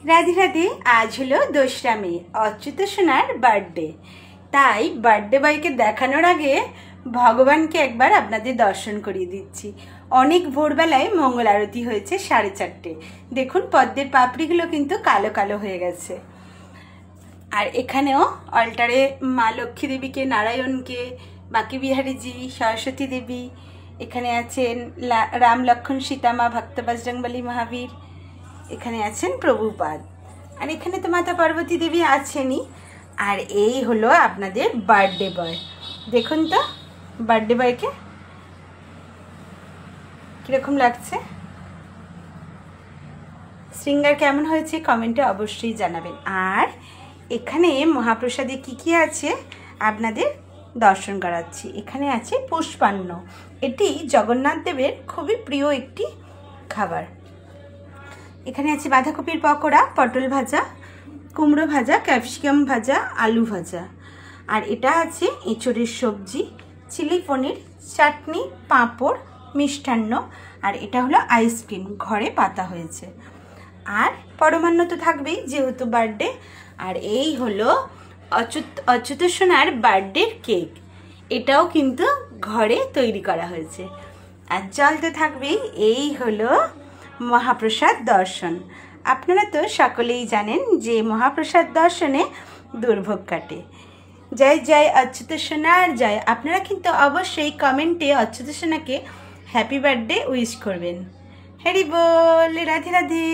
রাধে রাধে। আজ হলো 2রা মে, অচ্যুত সোনার বার্থডে। তাই বার্থডে বয়কে দেখানোর আগে ভগবানকে একবার আপনাদের দর্শন করিয়ে দিচ্ছি। অনেক ভোরবেলায় মঙ্গল আরতি হয়েছে 4:30। দেখুন পদ্মের পাপড়িগুলো কিন্তু কালো কালো হয়ে গেছে। আর এখানেও অল্টারে মা লক্ষ্মী দেবীকে, নারায়ণকে, বাকি বিহারীজি, সরস্বতী দেবী, এখানে আছেন রাম লক্ষ্মণ সীতা মা, ভক্ত বজরংবলী মহাবীর, এখানে আছেন প্রভুপাদ, আর এখানে তো মাতা পার্বতী দেবী আছেনই। আর এই হলো আপনাদের বার্থডে বয়। দেখুন তো বার্থডে বয়কে কীরকম লাগছে। শৃঙ্গার কেমন হয়েছে কমেন্টে অবশ্যই জানাবেন। আর এখানে মহাপ্রসাদে কি কি আছে আপনাদের দর্শন করাচ্ছি। এখানে আছে পুষ্পান্ন, এটি জগন্নাথ দেবের খুবই প্রিয় একটি খাবার। এখানে আছে বাঁধাকপির পকোড়া, পটল ভাজা, কুমড়ো ভাজা, ক্যাপসিকাম ভাজা, আলু ভাজা। আর এটা আছে এঁচড়ের সবজি, চিলি পনির, চাটনি, পাঁপড়, মিষ্টান্ন। আর এটা হলো আইসক্রিম, ঘরে পাতা হয়েছে। আর পরমান্ন তো থাকবেই যেহেতু বার্থডে। আর এই হলো অচ্যুত সোনার বার্থডের কেক, এটাও কিন্তু ঘরে তৈরি করা হয়েছে। আর জল তো থাকবেই। এই হলো মহাপ্রসাদ দর্শন। আপনারা তো সকলেই জানেন যে মহাপ্রসাদ দর্শনে দুর্ভোগ কাটে। জয় জয় অচ্যুত সোনার জয়। আপনারা কিন্তু অবশ্যই কমেন্টে অচ্যুত সোনাকে হ্যাপি বার্থডে উইশ করবেন। হরি বল, রাধে রাধে।